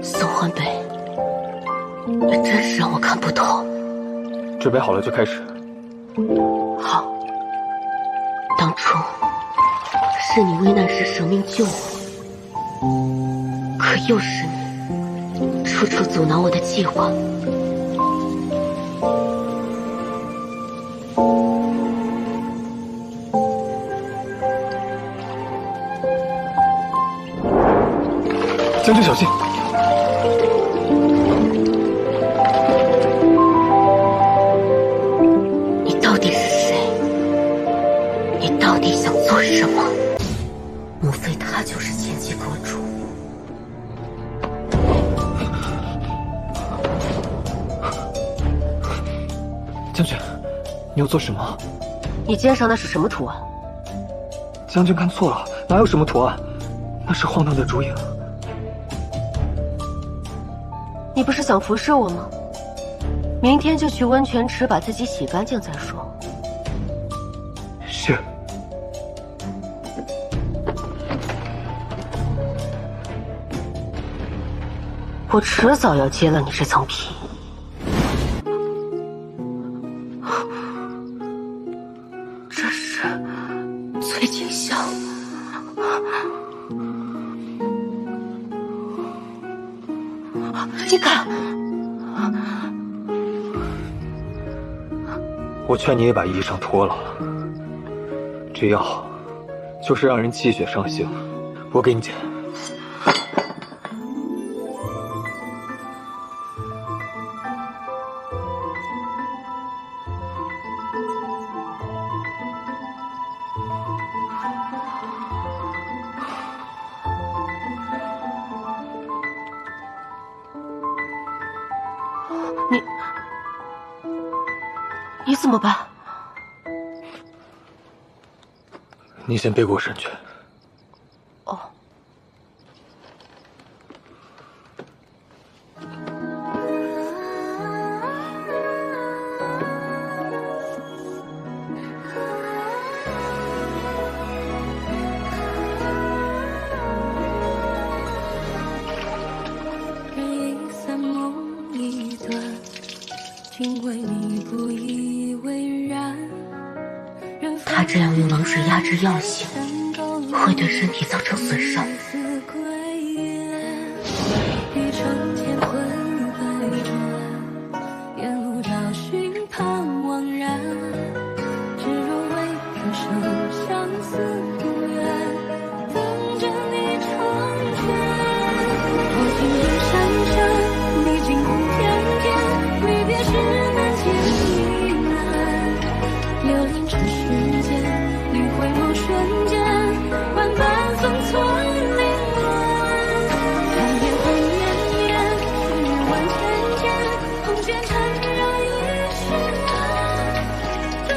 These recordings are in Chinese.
宋焕北，你真是让我看不透。准备好了就开始。好，当初是你危难时舍命救我，可又是你处处阻挠我的计划。将军小心！你到底是谁？你到底想做什么？莫非他就是前期阁主？将军，你要做什么？你肩上那是什么图案？将军看错了，哪有什么图案？那是荒唐的竹影。你不是想服侍我吗？明天就去温泉池把自己洗干净再说。是。我迟早要揭了你这层皮。这是崔景香。你敢！我劝你也把衣裳脱了，这药就是让人气血伤形。我给你钱。你怎么办？你先背过身去。哦。他这样用冷水压制药性，会对身体造成损伤。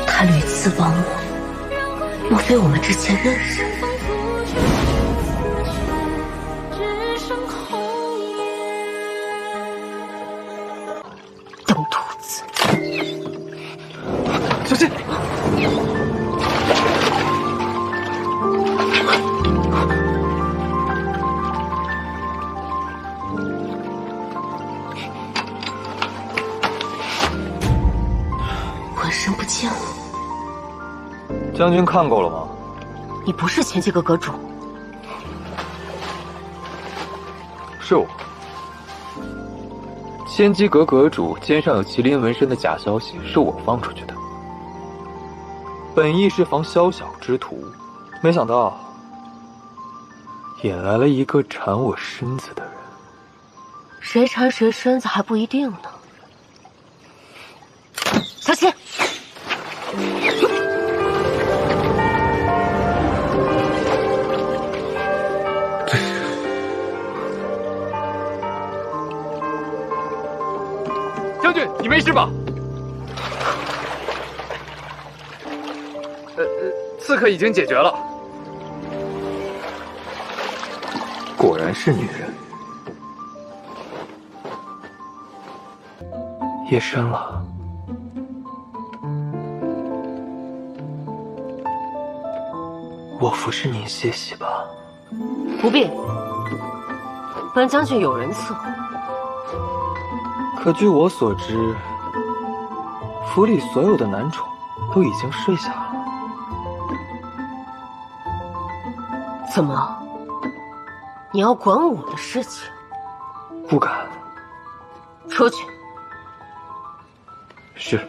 他屡次帮我，莫非我们之前认识？dumb兔子！小心！浑身不见了。将军看够了吗？你不是前几个阁主。是我。千机阁阁主肩上有麒麟纹身的假消息是我放出去的，本意是防宵小之徒，没想到引来了一个缠我身子的人。谁缠谁身子还不一定呢。小心！将军，你没事吧？刺客已经解决了。果然是女人。夜深了。我服侍您歇息吧。不必，本将军有人伺候。可据我所知，府里所有的男宠都已经睡下了。怎么了？你要管我的事情？不敢。出去。是。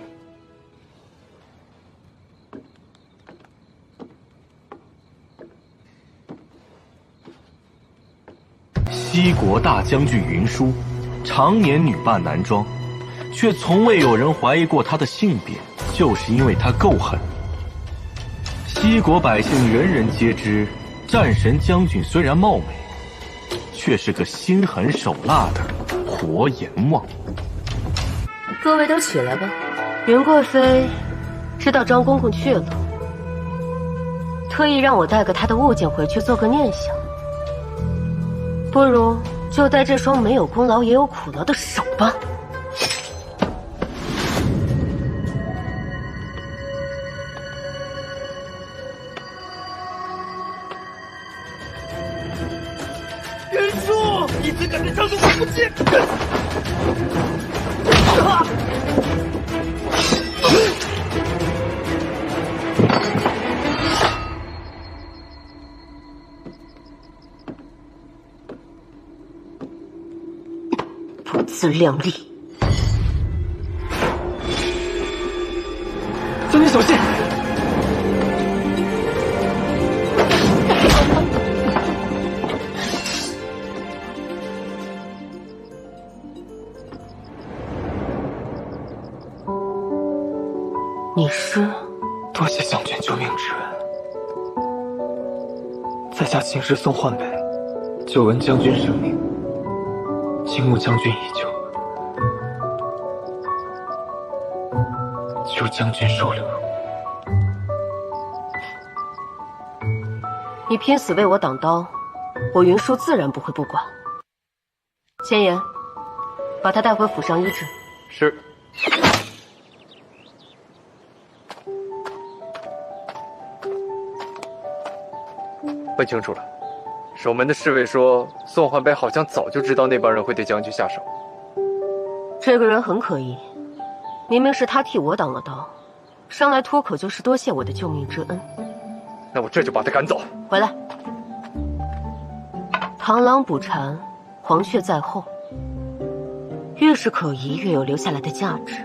西国大将军云舒，常年女扮男装，却从未有人怀疑过他的性别，就是因为他够狠。西国百姓人人皆知，战神将军虽然貌美，却是个心狠手辣的活阎王。各位都起来吧。云贵妃知道张公公去了，特意让我带个他的物件回去做个念想。不如就带这双没有功劳也有苦劳的手吧。袁术，你怎敢在张公公不见？不自量力！将军小心！你是？多谢将军救命之恩。在下秦氏宋焕北，久闻将军圣名，倾慕将军已久，求将军收留。你拼死为我挡刀，我云舒自然不会不管。千言，把他带回府上医治。是。问清楚了，守门的侍卫说，宋焕北好像早就知道那帮人会对将军下手。这个人很可疑，明明是他替我挡了刀，上来脱口就是多谢我的救命之恩。那我这就把他赶走。回来，螳螂捕蝉，黄雀在后。越是可疑，越有留下来的价值。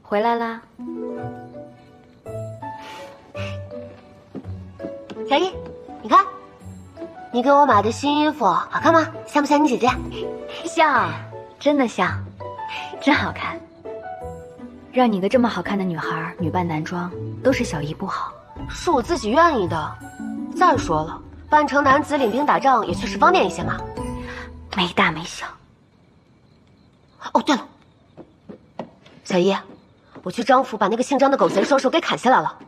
回来啦，小易，你看，你给我买的新衣服好看吗？像不像你姐姐？像，真的像，真好看。让你一个这么好看的女孩女扮男装，都是小姨不好。是我自己愿意的。再说了，扮成男子领兵打仗也确实方便一些嘛。没大没小。哦，对了，小易。我去张府把那个姓张的狗贼双手给砍下来了。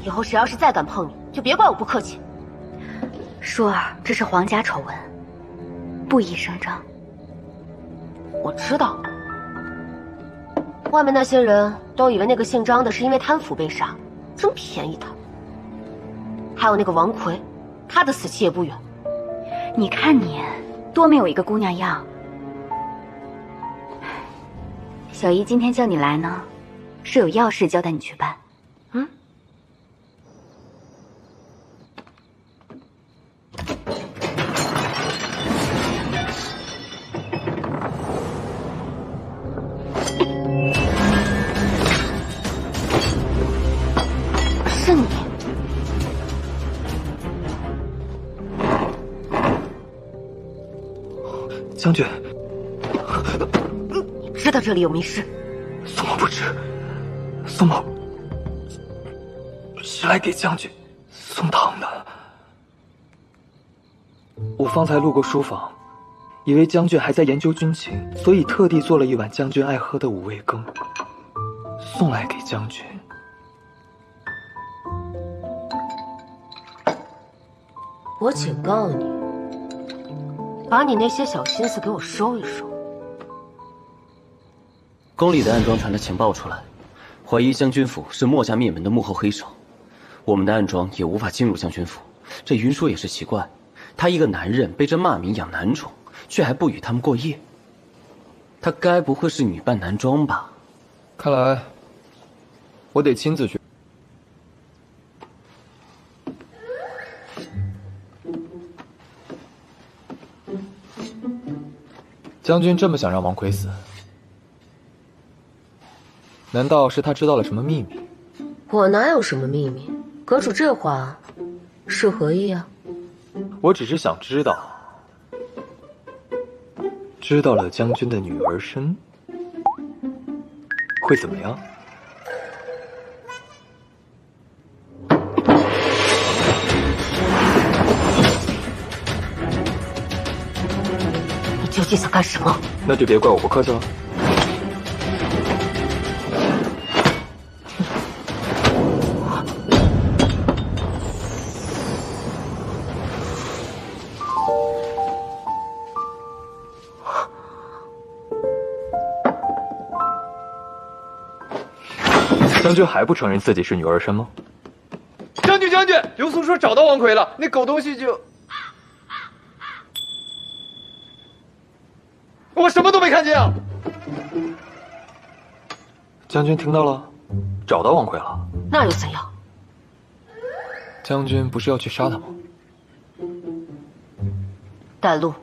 以后谁要是再敢碰你，就别怪我不客气。舒儿，这是皇家丑闻，不宜声张。我知道，外面那些人都以为那个姓张的是因为贪腐被杀，真便宜他。还有那个王奎，他的死期也不远。你看你，多没有一个姑娘样。小姨今天叫你来呢，是有要事交代你去办。是你。将军，你知道这里有密室？宋某不知，宋某是来给将军送糖的。我方才路过书房，以为将军还在研究军情，所以特地做了一碗将军爱喝的五味羹，送来给将军。我警告你，把你那些小心思给我收一收。宫里的暗桩传了情报出来，怀疑将军府是墨家灭门的幕后黑手。我们的暗桩也无法进入将军府。这云舒也是奇怪，他一个男人被这骂名养男宠，却还不与他们过夜。他该不会是女扮男装吧？看来我得亲自去。将军这么想让王奎死，难道是他知道了什么秘密？我哪有什么秘密？阁主这话是何意啊？我只是想知道，知道了将军的女儿身会怎么样？你究竟想干什么？那就别怪我不客气了。将军还不承认自己是女儿身吗？将军，刘苏说找到王奎了，那狗东西就……我什么都没看见啊！将军听到了，找到王奎了。那又怎样？将军不是要去杀他吗？带路。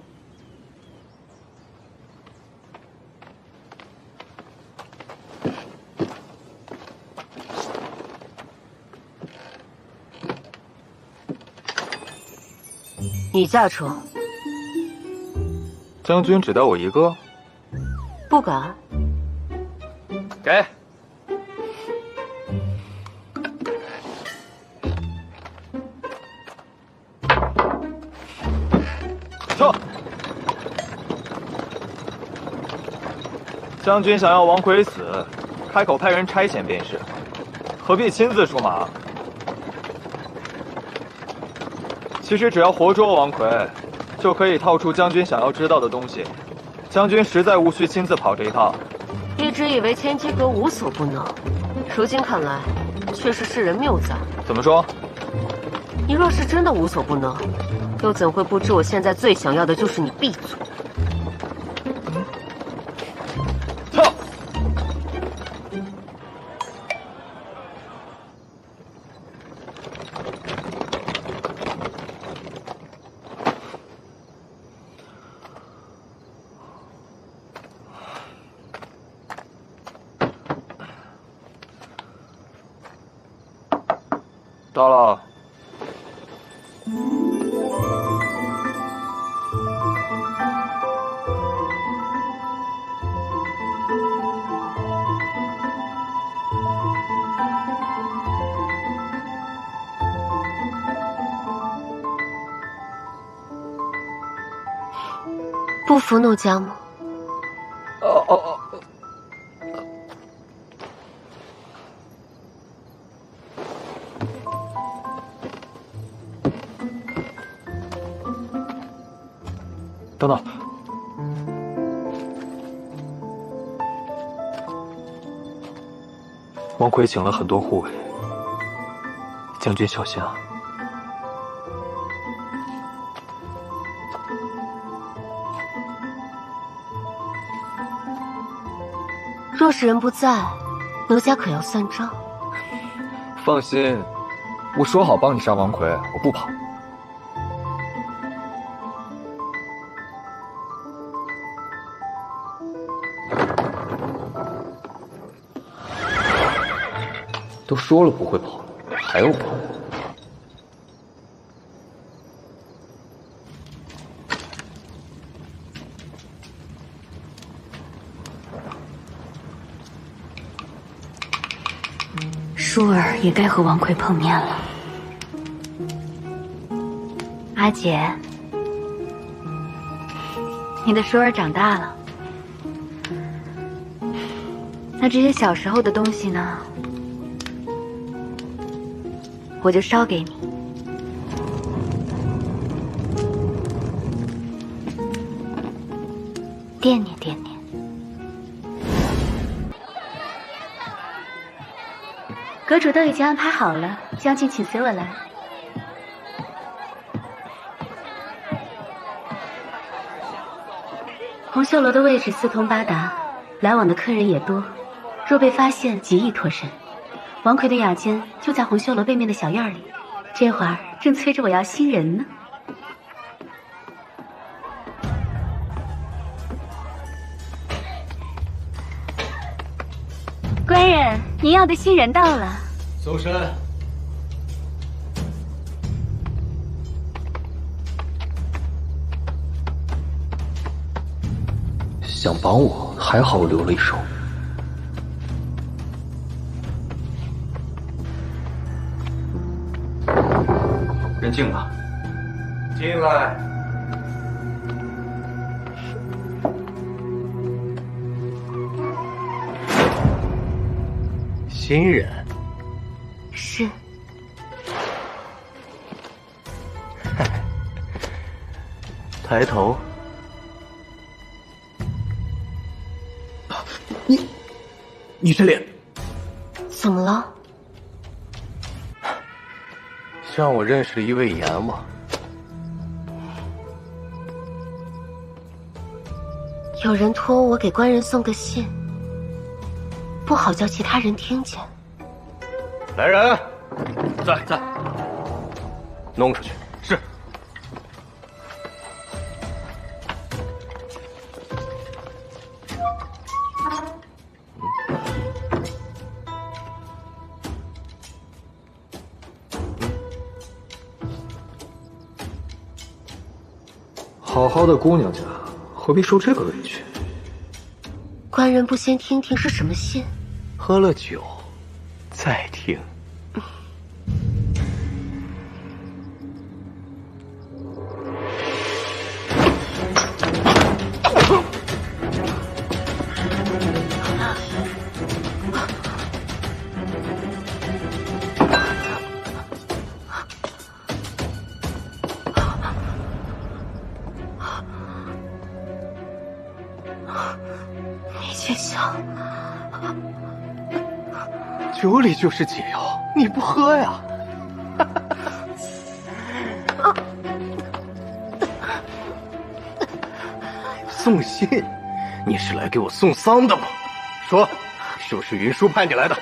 你驾车。将军只带我一个？不敢。给。撤！将军想要王奎死，开口派人差遣便是，何必亲自出马？其实只要活捉王奎，就可以套出将军想要知道的东西。将军实在无需亲自跑这一趟。一直以为千机阁无所不能，如今看来，却是世人谬赞。怎么说？你若是真的无所不能，又怎会不知我现在最想要的就是你闭嘴？撤！到了。不服诺家吗？等等，王奎请了很多护卫，将军小心啊！若是人不在，奴家可要算账。放心，我说好帮你杀王奎，我不跑。都说了不会跑，还还有宝物。舒儿也该和王奎碰面了。阿姐，你的舒儿长大了，那这些小时候的东西呢？我就烧给你。惦念惦念。阁主都已经安排好了，将军请随我来。红绣楼的位置四通八达，来往的客人也多，若被发现，极易脱身。王奎的雅间就在红绣楼背面的小院里，这会儿正催着我要新人呢。官人，您要的新人到了。搜身。想绑我，还好我留了一手。人进了。进来。新人。是。抬头。你这脸怎么了？像我认识的一位阎王。有人托我给官人送个信，不好叫其他人听见。来人，在，弄出去。是。好好的姑娘家，何必受这个委屈？官人不先听听是什么信？喝了酒，再听。你却想，酒里就是解药，你不喝呀？送信，你是来给我送丧的吗？说，是不是云舒派你来的？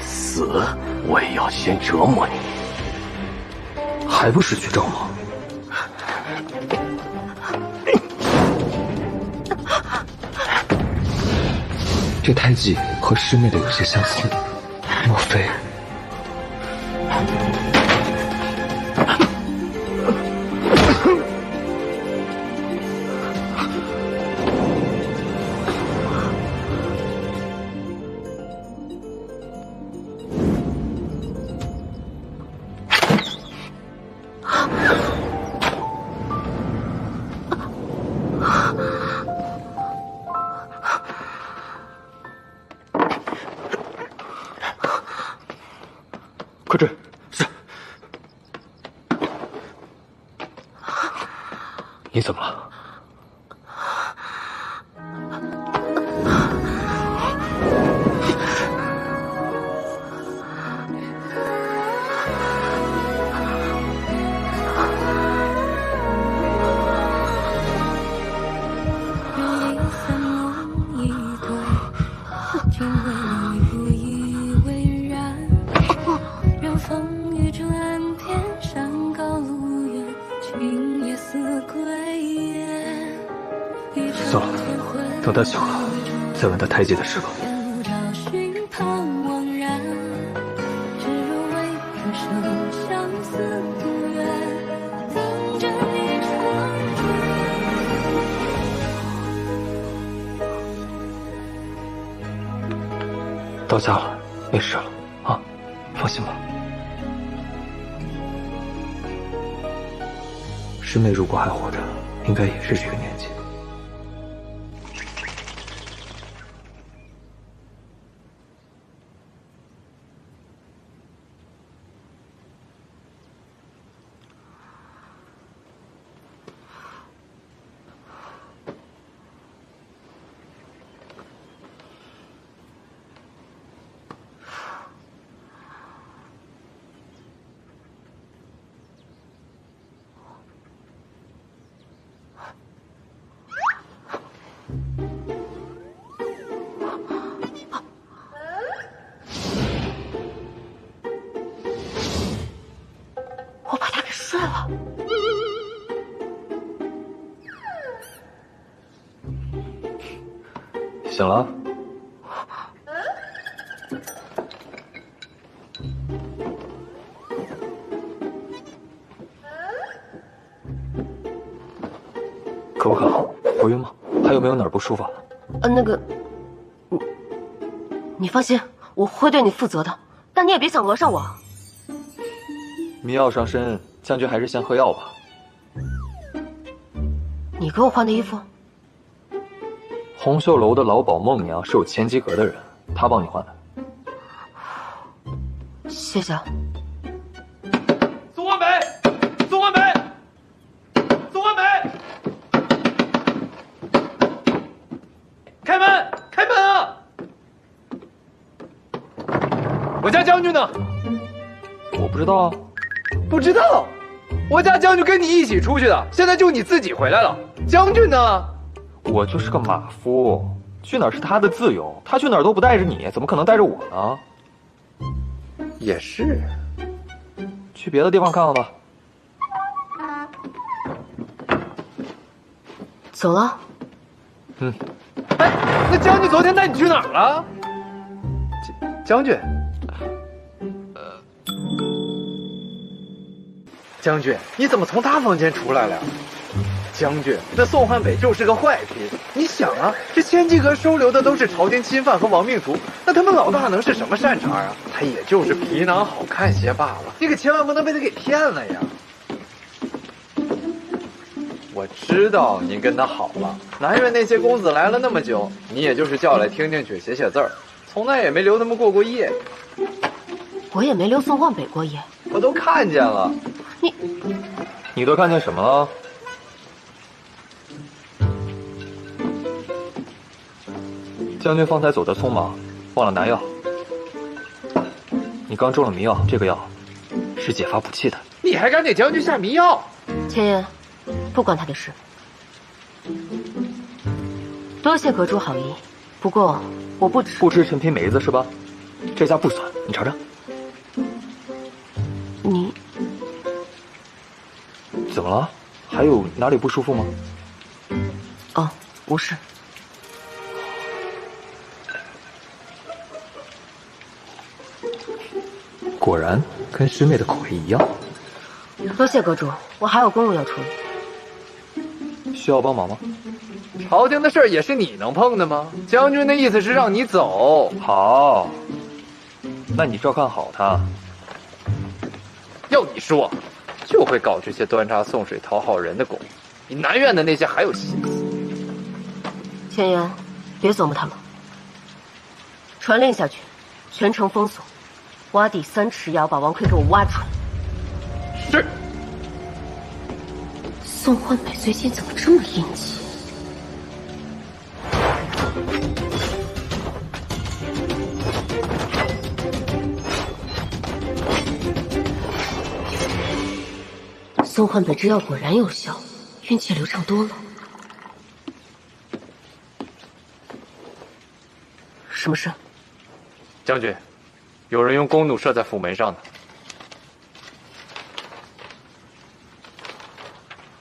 死，我也要先折磨你。还不是去找我？这胎记和师妹的有些相似，莫非？快追！是。你怎么了？等他醒了，再问他胎记的事吧。到家了，没事了啊，放心吧。师妹如果还活着，应该也是这个年纪。我把他给睡了。醒了？可不可？头晕吗？还有没有哪儿不舒服？那个，你放心，我会对你负责的。但你也别想讹上我。迷药上身，将军还是先喝药吧。你给我换的衣服？红袖楼的老鸨孟娘是有千机阁的人，她帮你换的。谢谢。宋焕北，宋焕北，宋焕北，开门，开门啊！我家将军呢？我不知道啊。不知道，我家将军跟你一起出去的，现在就你自己回来了。将军呢？我就是个马夫，去哪儿是他的自由，他去哪儿都不带着你，怎么可能带着我呢？也是，去别的地方看看吧。走了。嗯。哎，那将军昨天带你去哪儿了？将军，将军，你怎么从他房间出来了呀？将军，那宋焕北就是个坏坯。你想啊，这千机阁收留的都是朝廷钦犯和亡命徒，那他们老大能是什么善茬啊？他也就是皮囊好看些罢了。你可千万不能被他给骗了呀！我知道您跟他好了，南院那些公子来了那么久，你也就是叫来听听曲、写写字儿，从来也没留他们过夜。我也没留宋焕北过夜。我都看见了。你都看见什么了？将军方才走得匆忙，忘了拿药。你刚中了迷药，这个药是解乏补气的。你还敢给将军下迷药？千言，不关他的事。多谢阁主好意，不过我不吃陈皮梅子是吧？这家不酸，你尝尝。你怎么了？还有哪里不舒服吗？哦，不是。果然跟师妹的口味一样。多谢阁主，我还有公务要处理。需要帮忙吗？朝廷的事儿也是你能碰的吗？将军的意思是让你走。好，那你照看好他。要你说，就会搞这些端茶送水、讨好人的工，比南院的那些还有心思。千言，别琢磨他了。传令下去，全城封锁，挖地3尺窑，把王奎给我挖出来。是。宋焕北最近怎么这么阴气？宋焕北之药果然有效，运气流畅多了。什么事？将军，有人用弓弩射在府门上的。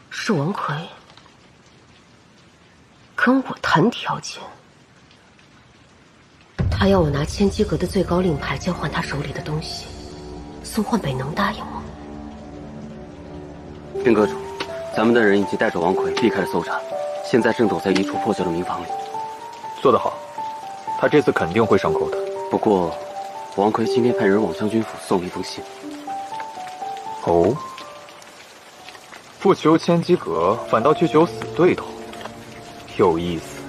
是王奎，跟我谈。谈条件。他要我拿千机阁的最高令牌交换他手里的东西，宋焕北能答应吗？禀阁主，咱们的人已经带着王奎避开了搜查，现在正躲在一处破旧的民房里。做得好，他这次肯定会上钩的。不过，王奎今天派人往将军府送了一封信。哦，不求千机阁，反倒去求死对头，有意思。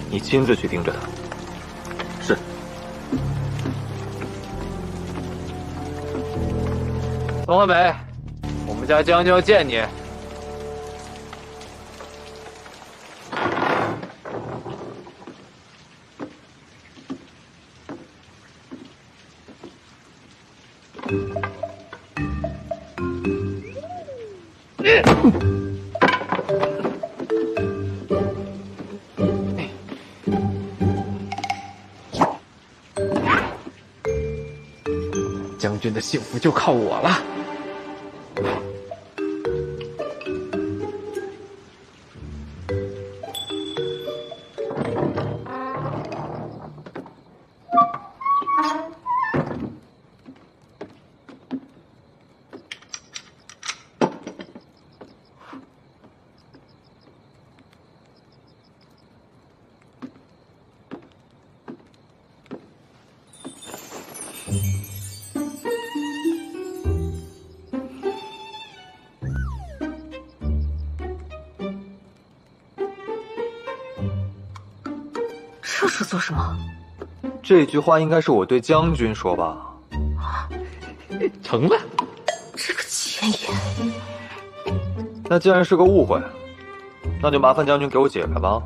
你亲自去盯着他。是。宋焕北，我们家将军要见你。将军的幸福就靠我了。这是做什么？这句话应该是我对将军说吧？成了。这个前言，那既然是个误会，那就麻烦将军给我解开吧。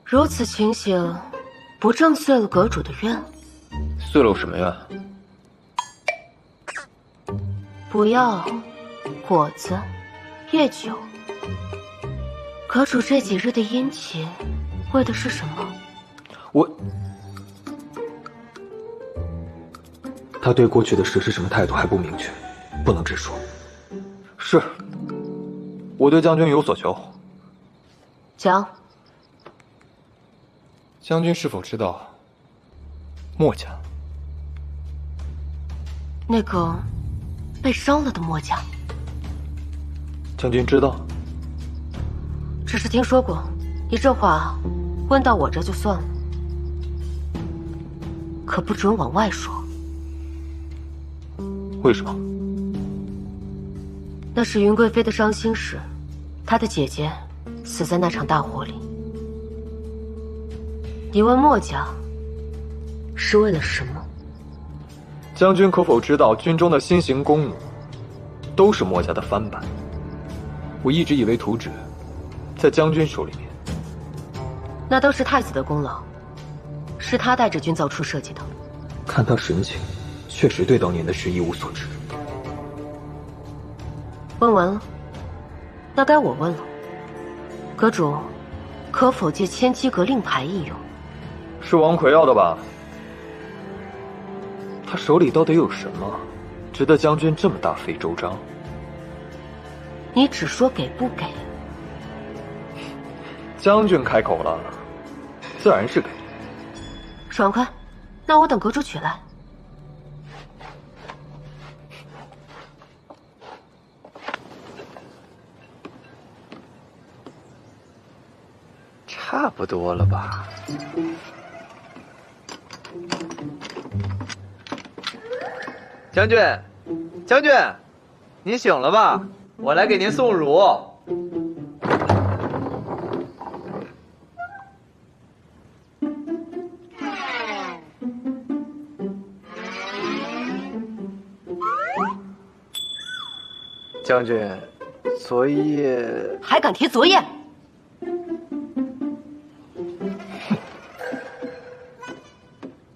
如此情形，不正遂了阁主的愿？遂了我什么愿？不要果子、夜酒。阁主这几日的殷勤，为的是什么？他对过去的事是什么态度还不明确，不能直说。是，我对将军有所求。讲。将军是否知道墨家？那个被伤了的墨家？将军知道？只是听说过，你这话问到我这就算了，可不准往外说。为什么？那是云贵妃的伤心事，她的姐姐死在那场大火里。你问墨家是为了什么？将军可否知道，军中的新型弓弩都是墨家的翻版？我一直以为图纸在将军手里面。那都是太子的功劳，是他带着军造处设计的。看他神情，确实对当年的事一无所知。问完了，那该我问了。阁主，可否借千机阁令牌一用？是王奎要的吧？他手里到底有什么，值得将军这么大费周章？你只说给不给？将军开口了，自然是给。爽快，那我等阁主取来。差不多了吧？将军，将军，您醒了吧？我来给您送乳。将军，昨夜还敢提昨夜？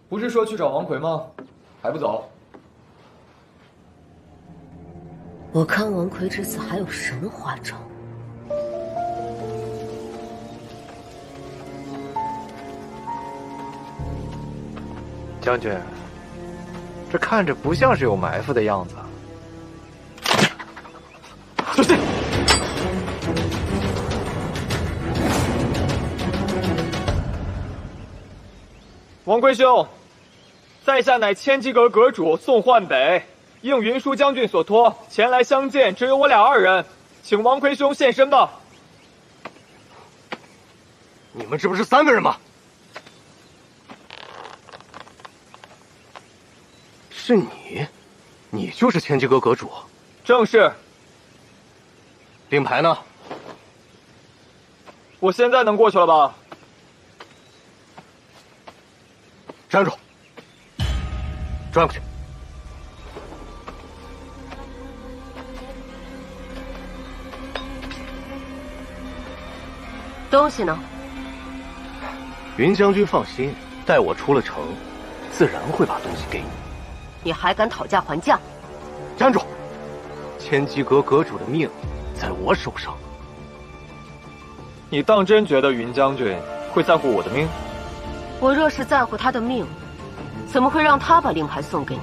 不是说去找王奎吗？还不走？我看王奎之子还有什么花招？将军，这看着不像是有埋伏的样子。小心！王魁兄，在下乃千机阁阁主宋焕北，应云舒将军所托，前来相见，只有我俩二人，请王魁兄现身吧。你们这不是3个人吗？是你，你就是千机阁阁主。正是。令牌呢？我现在能过去了吧？站住！转过去。东西呢？云将军放心，待我出了城，自然会把东西给你。你还敢讨价还价？站住！千机阁阁主的命在我手上。你当真觉得云将军会在乎我的命？我若是在乎他的命，怎么会让他把令牌送给你？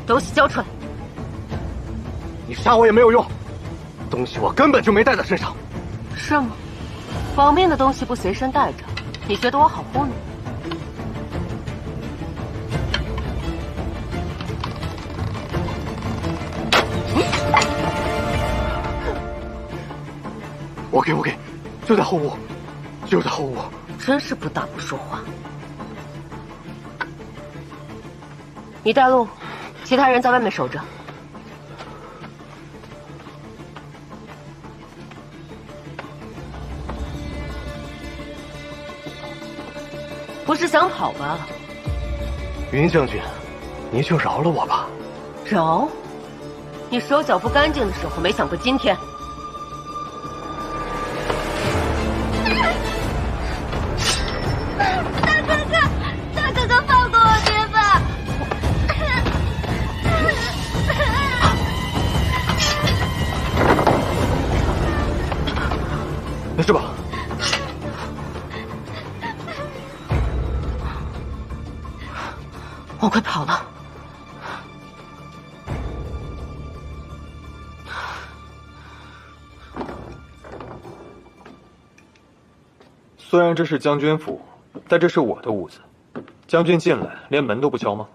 东西交出来！你杀我也没有用，东西我根本就没带在身上。是吗？保命的东西不随身带着，你觉得我好糊弄？我给，就在后屋，就在后屋。真是不大不说话。你带路，其他人在外面守着。不是想跑吧？云将军，你就饶了我吧。饶？你手脚不干净的时候，没想过今天。大哥哥，放过我爹吧！没事吧？我快跑了。虽然这是将军府，但这是我的屋子。将军进来连门都不敲吗？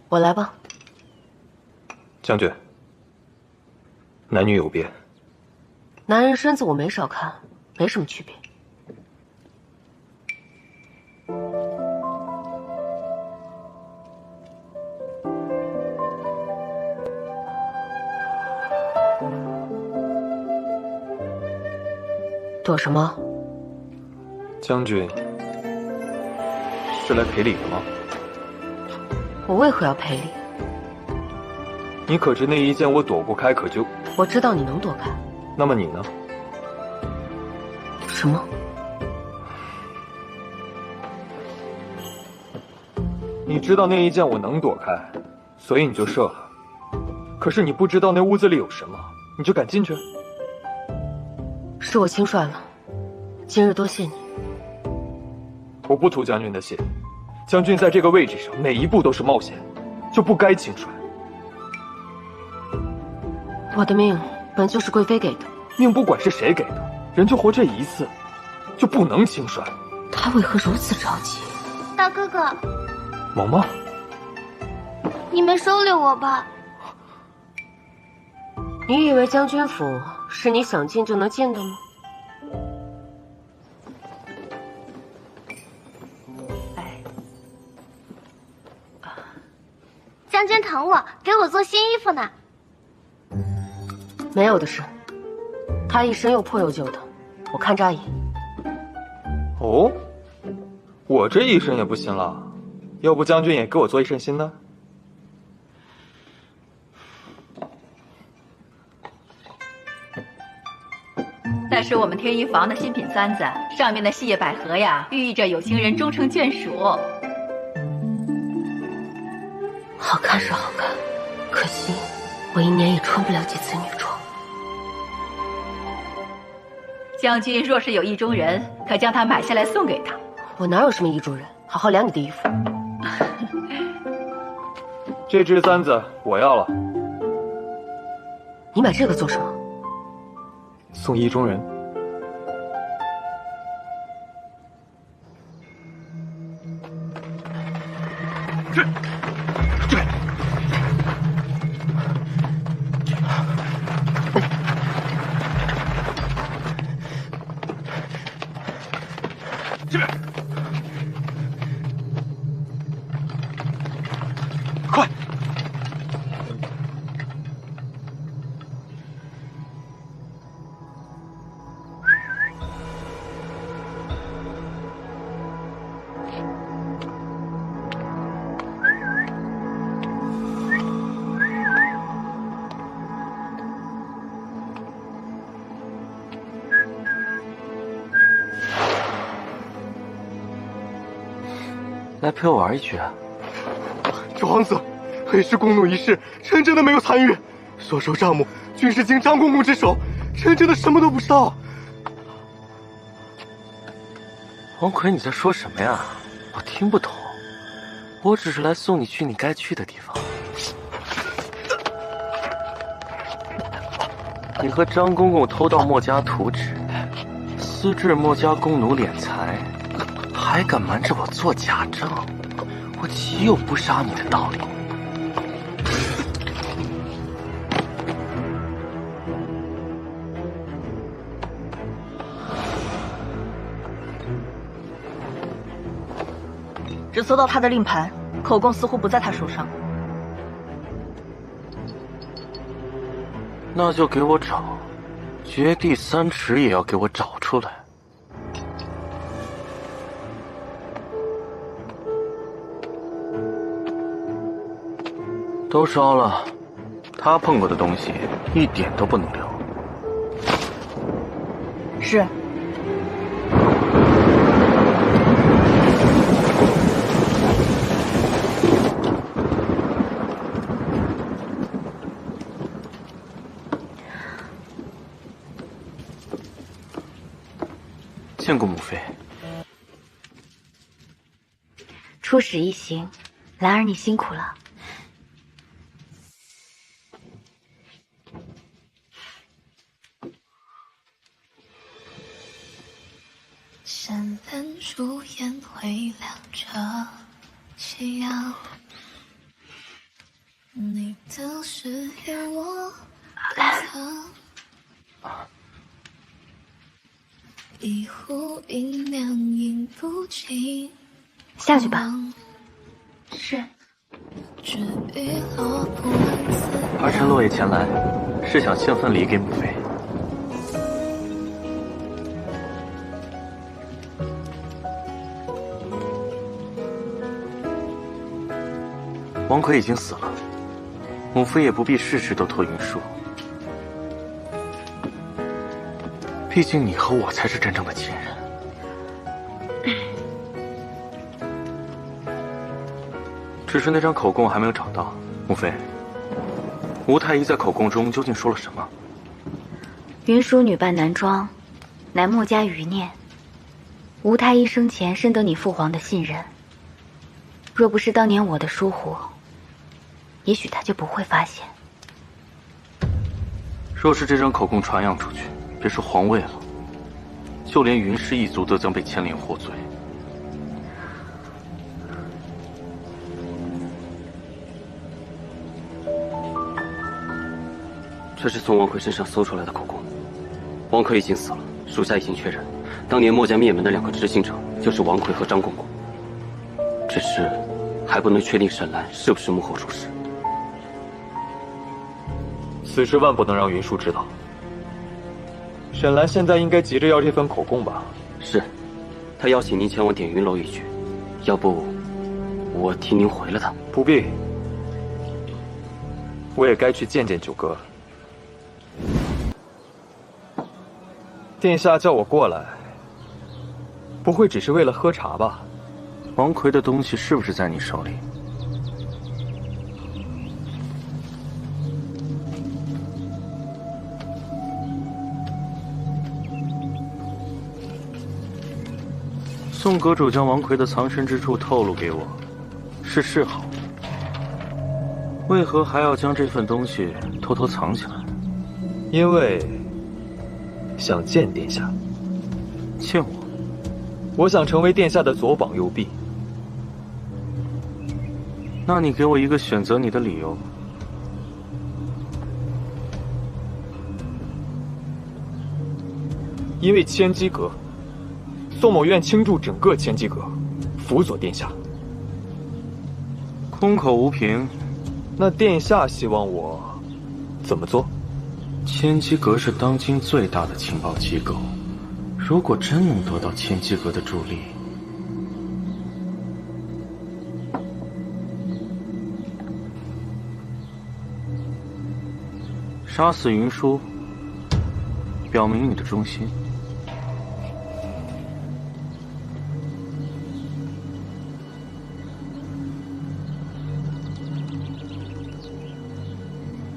我来吧。将军，男女有别。男人身子我没少看，没什么区别。躲什么？将军是来赔礼的吗？我为何要赔礼？你可知那一剑我躲不开，可就……我知道你能躲开。那么你呢？什么？你知道那一剑我能躲开，所以你就射了。可是你不知道那屋子里有什么，你就敢进去？是我轻率了，今日多谢你。我不图将军的谢，将军在这个位置上每一步都是冒险，就不该轻率。我的命本就是贵妃给的，命不管是谁给的，人就活这一次，就不能轻率。他为何如此着急？大哥哥，萌萌，你们收留我吧。你以为将军府是你想进就能进的吗？将军疼我，给我做新衣服呢。没有的事，他一身又破又旧的，我看扎眼。哦，我这一身也不新了，要不将军也给我做一身新的？那是我们天一坊的新品簪子，上面的细叶百合呀，寓意着有情人终成眷属。好看是好看，可惜我一年也穿不了几次女装。将军若是有意中人，可将他买下来送给他。我哪有什么意中人？好好量你的衣服。这只簪子我要了。你买这个做什么？送意中人。这边，快！来陪我玩一局啊！这王子，黑市公怒一事，臣真的没有参与。所收账目均是经张公公之手，臣真的什么都不知道。王奎，你在说什么呀？我听不懂。我只是来送你去你该去的地方。你和张公公偷盗墨家图纸，私置墨家公奴敛财，还敢瞒着我做假证，我岂有不杀你的道理？只搜到他的令牌，口供似乎不在他手上。那就给我找，绝地三尺也要给我找出来。都烧了，他碰过的东西一点都不能留。是。见过母妃。出使一行，兰儿你辛苦了。山本烛烟微亮着夕阳，你的誓言我珍藏。一壶一两饮不尽，下去吧。是。至于落不完丝。儿臣落叶前来，是想献份礼给母妃。王奎已经死了，母妃也不必事事都托云舒。毕竟你和我才是真正的亲人。只是那张口供还没有找到，母妃，吴太医在口供中究竟说了什么？云舒女扮男装，乃墨家余孽。吴太医生前深得你父皇的信任，若不是当年我的疏忽，也许他就不会发现。若是这张口供传扬出去，别说皇位了，就连云氏一族都将被牵连获罪。这是从王奎身上搜出来的口供，王奎已经死了，属下已经确认，当年墨家灭门的2个执行者就是王奎和张公公，只是还不能确定沈兰是不是幕后主使。此事万不能让云舒知道。沈兰现在应该急着要这份口供吧？是，他邀请您前往点云楼一聚，要不我替您回了他？不必，我也该去见见九哥了。殿下叫我过来，不会只是为了喝茶吧？王奎的东西是不是在你手里？宋阁主将王奎的藏身之处透露给我，是示好。为何还要将这份东西偷偷藏起来？因为想见殿下。见我？我想成为殿下的左膀右臂。那你给我一个选择你的理由。因为千机阁，宋某愿倾注整个千机阁，辅佐殿下。空口无凭。那殿下希望我怎么做？千机阁是当今最大的情报机构，如果真能得到千机阁的助力，杀死云舒，表明你的忠心。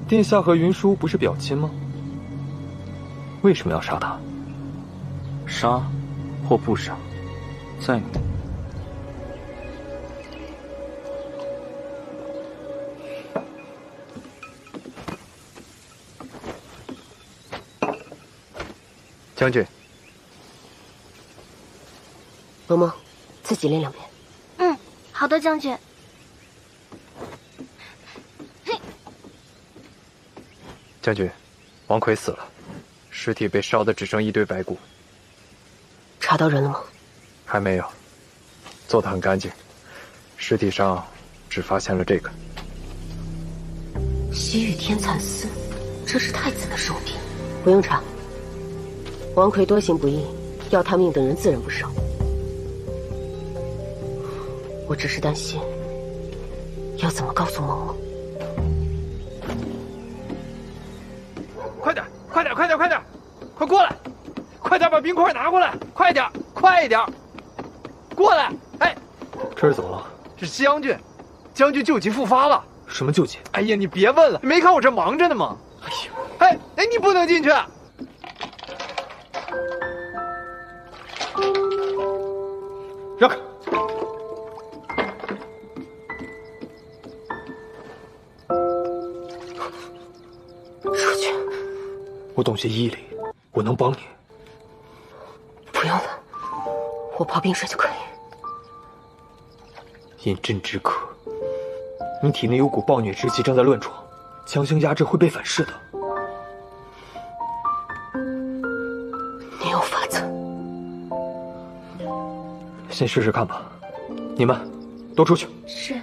殿下和云舒不是表亲吗？为什么要杀他？杀或不杀，在你。将军，萌萌，自己练2遍。嗯，好的，将军。将军，王奎死了，尸体被烧得只剩一堆白骨。查到人了吗？还没有，做得很干净，尸体上只发现了这个。西域天蚕丝，这是太子的手笔。不用查，王奎多行不义，要他命的人自然不少。我只是担心，要怎么告诉萌萌？快点，快点，快点，快点，快过来！快点把冰块拿过来！快点，快一点！过来！哎，这是怎么了？是将军，将军旧疾复发了。什么旧疾？哎呀，你别问了，没看我这忙着呢吗？哎呀，哎，你不能进去。让开！出去。我懂些医理，我能帮你。不用了，我泡冰水就可以。饮鸩止渴。你体内有股暴虐之气正在乱闯，强行压制会被反噬的。你有法子。先试试看吧。你们都出去。是。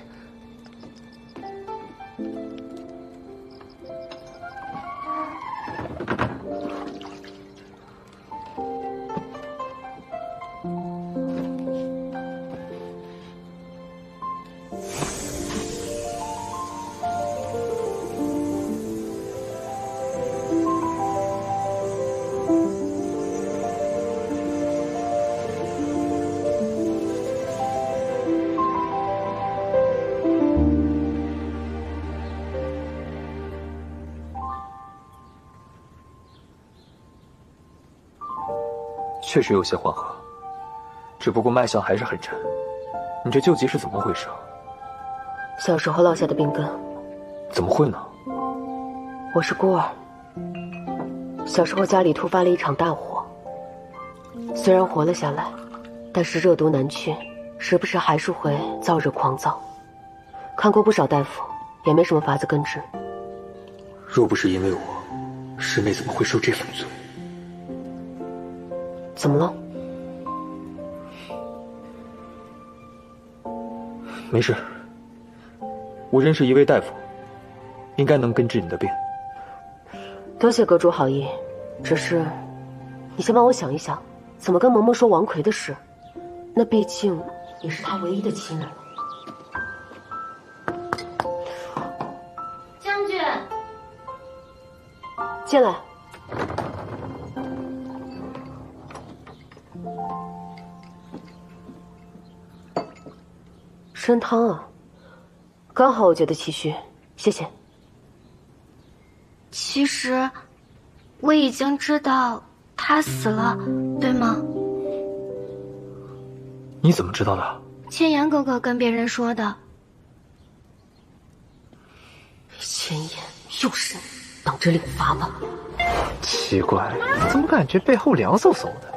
确实有些缓和，只不过脉象还是很沉。你这旧疾是怎么回事？小时候落下的病根。怎么会呢？我是孤儿，小时候家里突发了一场大火，虽然活了下来，但是热毒难去，时不时还是会燥热狂躁。看过不少大夫，也没什么法子根治。若不是因为我，师妹怎么会受这份罪？怎么了？没事，我认识一位大夫，应该能根治你的病。多谢阁主好意，只是你先帮我想一想，怎么跟萌萌说王奎的事？那毕竟也是他唯一的亲人。将军，进来。参汤啊，刚好我觉得气虚，谢谢。其实我已经知道他死了，对吗？你怎么知道的？千言哥哥跟别人说的。千言又是你，等着领罚吧。奇怪，怎么感觉背后凉飕飕的？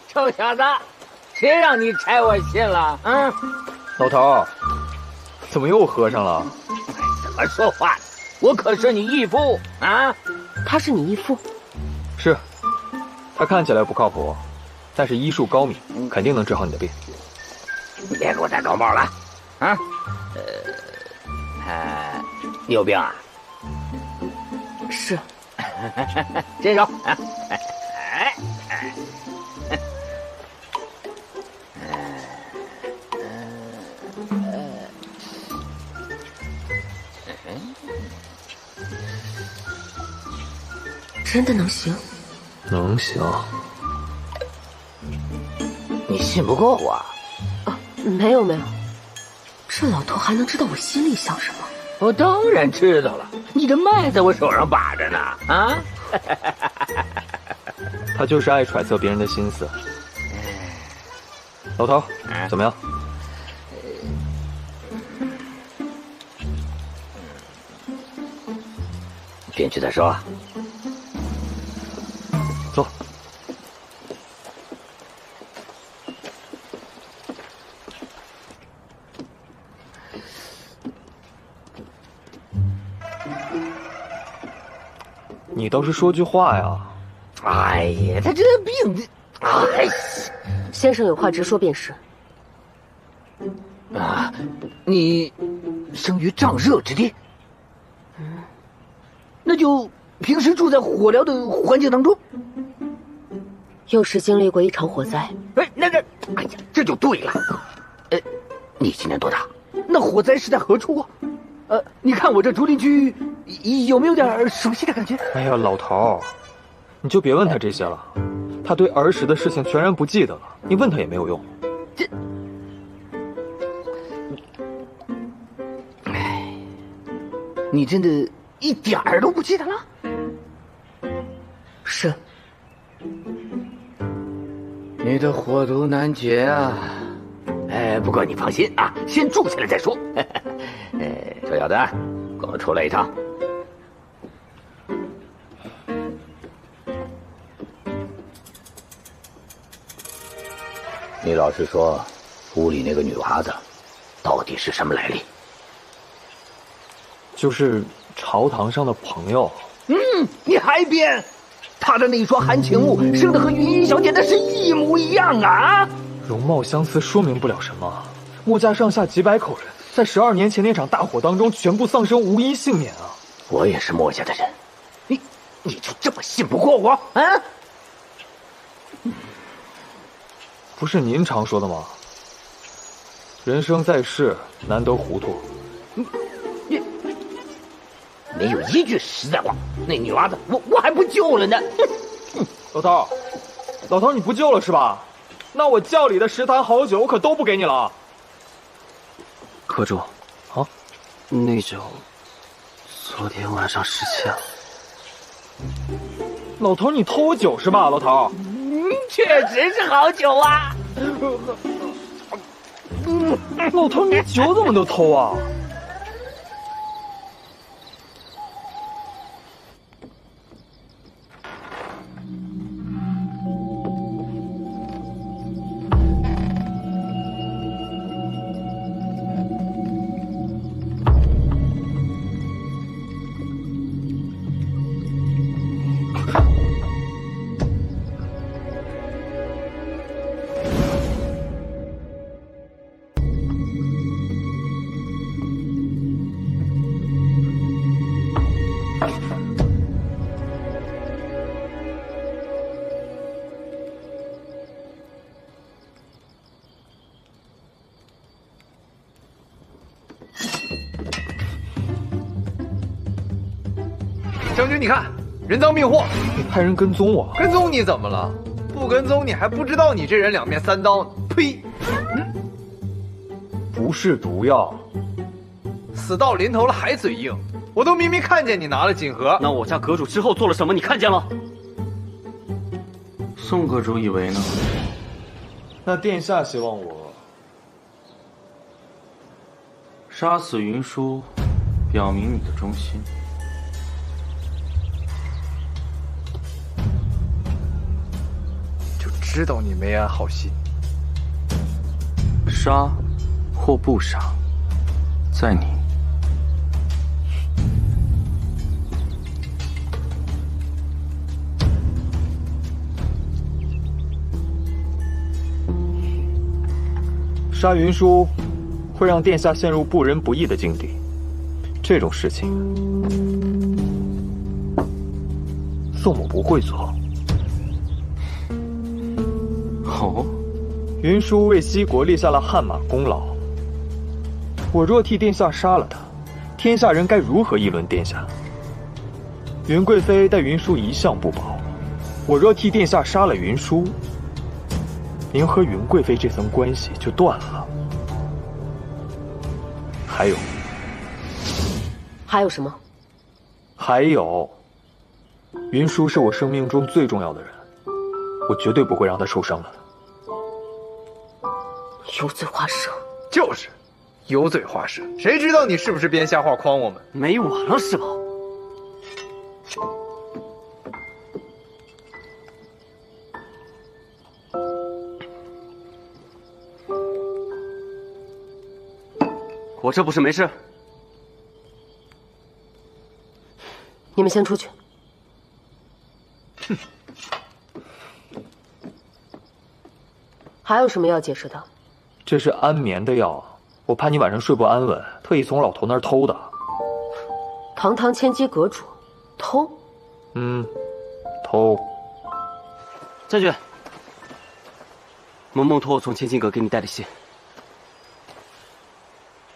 臭小子，谁让你拆我信了？啊！老头，怎么又喝上了？怎么说话？我可是你义父啊！他是你义父？是，他看起来不靠谱，但是医术高明，肯定能治好你的病。你别给我戴高帽了，啊！你有病啊？是。伸手。真的能行？能行。你信不过我？啊，没有。这老头还能知道我心里想什么？我当然知道了，你的脉在我手上把着呢。啊！他就是爱揣测别人的心思。老头，怎么样？进去再说。走。你倒是说句话呀！哎呀，他这病，哎呀，先生有话直说便是。啊，你生于瘴热之地，那就平时住在火燎的环境当中。幼时经历过一场火灾。哎，哎呀，这就对了。你今年多大？那火灾是在何处啊？你看我这竹林区有没有点熟悉的感觉？哎呀，老头，你就别问他这些了，他对儿时的事情全然不记得了，你问他也没有用。哎，你真的一点儿都不记得了？是。你的火毒难解啊！不过你放心啊，先住下来再说。臭小子，跟我出来一趟。你老实说，屋里那个女娃子到底是什么来历？就是朝堂上的朋友。你还编？她的那双含情目生得和云衣小姐那是一模一样啊！容貌相似说明不了什么。墨家上下几百口人，在12年前那场大火当中全部丧生，无一幸免啊！我也是墨家的人，你就这么信不过我啊？不是您常说的吗？人生在世，难得糊涂。你没有一句实在话。那女娃子，我还不救了呢。老头，你不救了是吧？那我窖里的10坛好酒可都不给你了。阁主，啊，那酒昨天晚上失窃了。老头，你偷我酒是吧？老头，确实是好酒啊。老头，你酒怎么都偷啊？将军，你看，人赃并获。你派人跟踪我？跟踪你怎么了？不跟踪你还不知道你这人两面三刀呢。呸！不是毒药，死到临头了还嘴硬，我都明明看见你拿了锦盒。那我家阁主之后做了什么？你看见了？宋阁主以为呢？那殿下希望我杀死云舒，表明你的忠心。就知道你没安好心。杀或不杀，在你。杀云舒会让殿下陷入不仁不义的境地，这种事情宋母不会做。哦，云舒为西国立下了汗马功劳，我若替殿下杀了他，天下人该如何议论殿下？云贵妃待云舒一向不薄，我若替殿下杀了云舒，您和云贵妃这层关系就断了。还有什么？还有，云舒是我生命中最重要的人，我绝对不会让他受伤的。油嘴滑舌。就是，油嘴滑舌。谁知道你是不是编瞎话诓我们？没完了是吧？我这不是没事。你们先出去。哼。还有什么要解释的？这是安眠的药，我怕你晚上睡不安稳，特意从老头那儿偷的。堂堂千机阁主，偷？偷。将军，蒙蒙托我从千金阁给你带的信。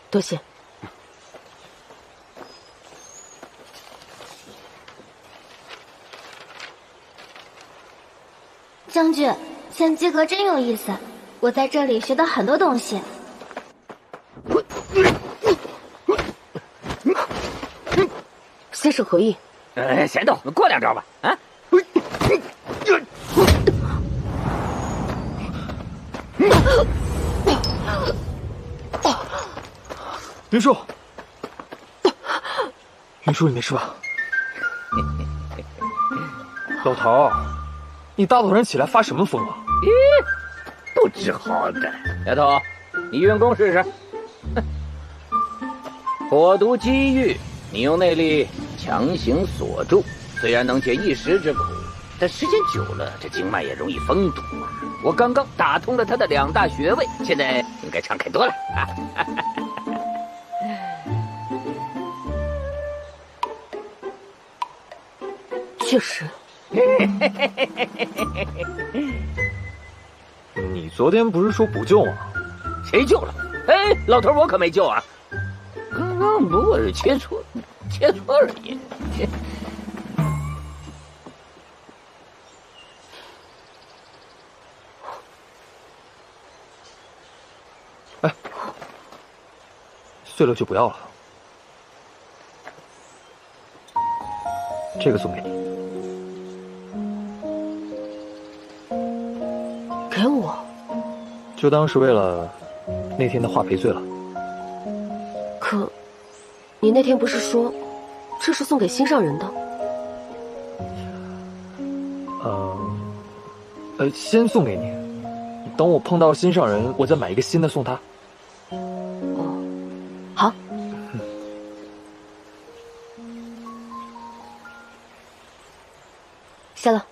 多谢。将军，千机阁真有意思，我在这里学到很多东西。先生何意？闲斗，过两招吧。啊！云舒，云舒，你没事吧？老头，你大早上起来发什么疯啊？不知好歹。丫头，你运功试试。火毒积郁，你用内力强行锁住，虽然能解一时之苦，但时间久了，这经脉也容易封堵啊。我刚刚打通了他的2大穴位，现在应该畅开多了。确实。你昨天不是说不救吗？谁救了？哎，老头，我可没救啊！刚刚不过是切磋而已。哎，碎了就不要了。这个送给你。给我？就当是为了那天的话赔罪了。可，你那天不是说这是送给心上人的？先送给你，等我碰到心上人，我再买一个新的送他。哦，好。谢了。